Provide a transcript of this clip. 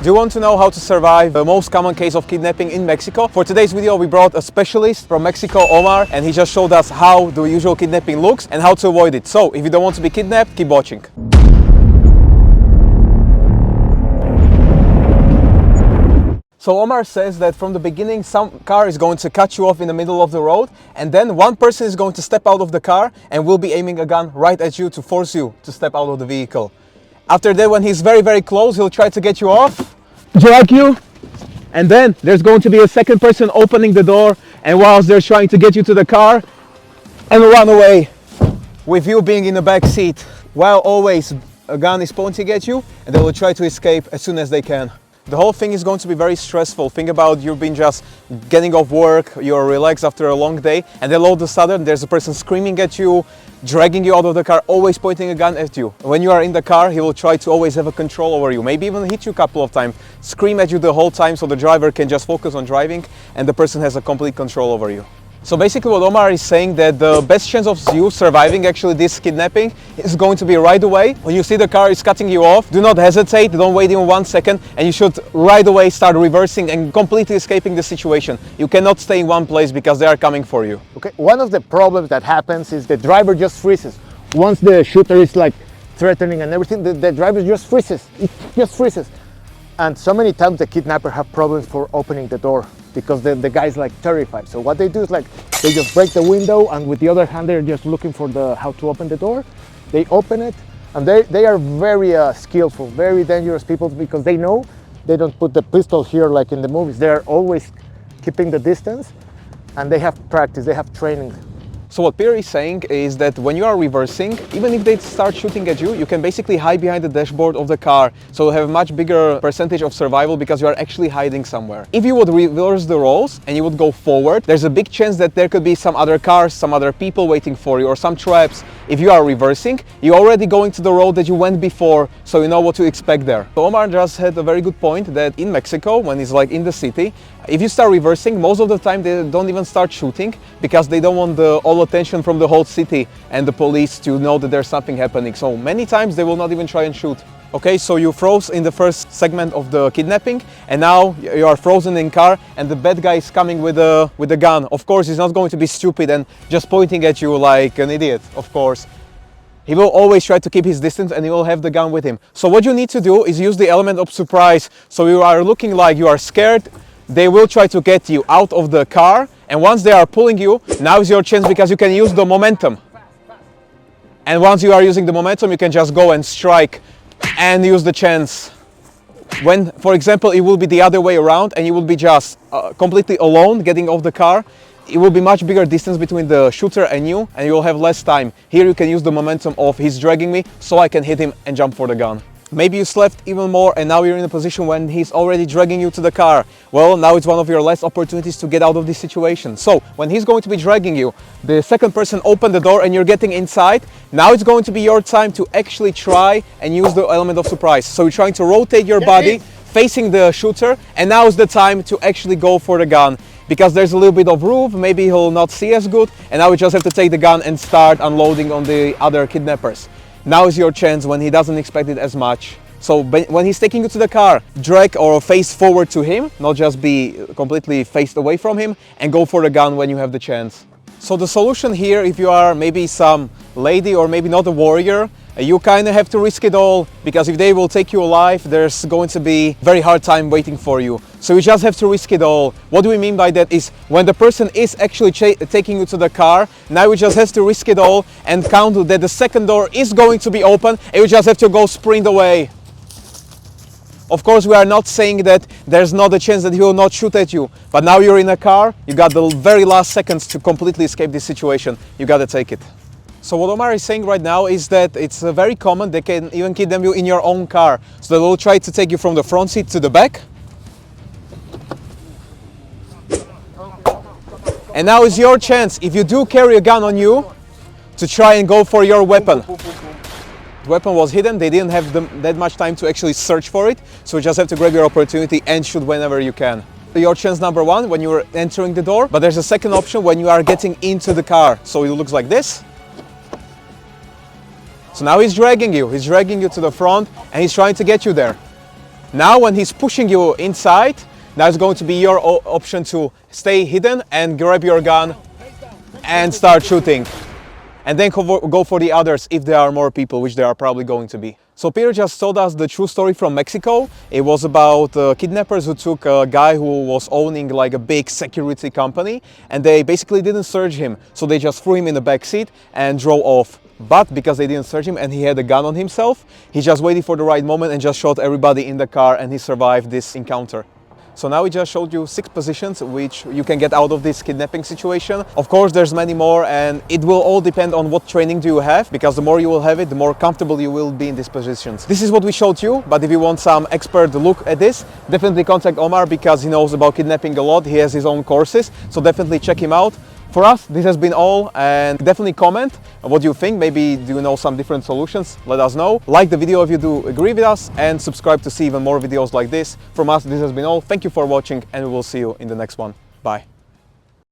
Do you want to know how to survive the most common case of kidnapping in Mexico? For today's video we brought a specialist from Mexico, Omar, and he just showed us how the usual kidnapping looks and how to avoid it. So if you don't want to be kidnapped, keep watching. So Omar says that from the beginning some car is going to cut you off in the middle of the road, and then one person is going to step out of the car and will be aiming a gun right at you to force you to step out of the vehicle. After that, when he's very close, he'll try to get you off, drag you, and then there's going to be a second person opening the door, and whilst they're trying to get you to the car and run away with you being in the back seat, while always a gun is pointing at you, and they will try to escape as soon as they can. The whole thing is going to be very stressful. Think about you've been just getting off work, you're relaxed after a long day, and then all of a sudden there's a person screaming at you, dragging you out of the car, always pointing a gun at you. When you are in the car, he will try to always have a control over you, maybe even hit you a couple of times, scream at you the whole time so the driver can just focus on driving and the person has a complete control over you. So basically what Omar is saying, that the best chance of you surviving actually this kidnapping is going to be right away. When you see the car is cutting you off, do not hesitate, don't wait even 1 second, and you should right away start reversing and completely escaping the situation. You cannot stay in one place because they are coming for you. Okay, one of the problems that happens is the driver just freezes. Once the shooter is like threatening and everything, the driver just freezes. It just freezes. And so many times the kidnapper have problems for opening the door because the guy's like terrified. So what they do is like they just break the window, and with the other hand they're just looking for how to open the door. They open it, and they are very skillful, very dangerous people, because they know they don't put the pistol here like in the movies. They're always keeping the distance, and they have practice, they have training. So what Peter is saying is that when you are reversing, even if they start shooting at you, you can basically hide behind the dashboard of the car. So you have a much bigger percentage of survival because you are actually hiding somewhere. If you would reverse the roles and you would go forward, there's a big chance that there could be some other cars, some other people waiting for you, or some traps. If you are reversing, you're already going to the road that you went before, so you know what to expect there. So Omar just had a very good point that in Mexico, when it's like in the city, if you start reversing, most of the time they don't even start shooting because they don't want all attention from the whole city and the police to know that there's something happening. So many times they will not even try and shoot. Okay, so you froze in the first segment of the kidnapping, and now you are frozen in car and the bad guy is coming with a gun. Of course, he's not going to be stupid and just pointing at you like an idiot, of course. He will always try to keep his distance and he will have the gun with him. So what you need to do is use the element of surprise. So you are looking like you are scared. They will try to get you out of the car, and once they are pulling you, now is your chance because you can use the momentum. And once you are using the momentum, you can just go and strike and use the chance. When, for example, it will be the other way around and you will be just completely alone getting off the car, it will be much bigger distance between the shooter and you will have less time. Here you can use the momentum of he's dragging me, so I can hit him and jump for the gun. Maybe you slept even more and now you're in a position when he's already dragging you to the car. Well, now it's one of your last opportunities to get out of this situation. So when he's going to be dragging you, the second person opened the door and you're getting inside, now it's going to be your time to actually try and use the element of surprise. So you're trying to rotate your body facing the shooter, and now is the time to actually go for the gun. Because there's a little bit of roof, maybe he'll not see as good, and now we just have to take the gun and start unloading on the other kidnappers. Now is your chance when he doesn't expect it as much. So when he's taking you to the car, drag or face forward to him, not just be completely faced away from him, and go for the gun when you have the chance. So the solution here, if you are maybe some lady or maybe not a warrior, you kind of have to risk it all, because if they will take you alive, there's going to be very hard time waiting for you. So you just have to risk it all. What do we mean by that is when the person is actually taking you to the car, now you just have to risk it all and count that the second door is going to be open, and you just have to go sprint away. Of course, we are not saying that there's not a chance that he will not shoot at you, but now you're in a car, you got the very last seconds to completely escape this situation. You gotta take it. So what Omar is saying right now is that it's very common. They can even kidnap you in your own car. So they will try to take you from the front seat to the back. And now is your chance, if you do carry a gun on you, to try and go for your weapon. The weapon was hidden, they didn't have that much time to actually search for it, so you just have to grab your opportunity and shoot whenever you can. Your chance number one when you're entering the door, but there's a second option when you are getting into the car. So it looks like this. So now he's dragging you to the front and he's trying to get you there. Now when he's pushing you inside, now it's going to be your option to stay hidden and grab your gun and start shooting. And then go for the others if there are more people, which there are probably going to be. So Peter just told us the true story from Mexico. It was about kidnappers who took a guy who was owning like a big security company, and they basically didn't search him. So they just threw him in the back seat and drove off. But because they didn't search him and he had a gun on himself, he just waited for the right moment and just shot everybody in the car, and he survived this encounter. So now we just showed you 6 positions which you can get out of this kidnapping situation. Of course, there's many more, and it will all depend on what training do you have, because the more you will have it, the more comfortable you will be in these positions. This is what we showed you, but if you want some expert look at this, definitely contact Omar, because he knows about kidnapping a lot. He has his own courses, so definitely check him out. For us, this has been all, and definitely comment what you think. Maybe do you know some different solutions? Let us know. Like the video if you do agree with us, and subscribe to see even more videos like this. From us, this has been all. Thank you for watching, and we will see you in the next one. Bye.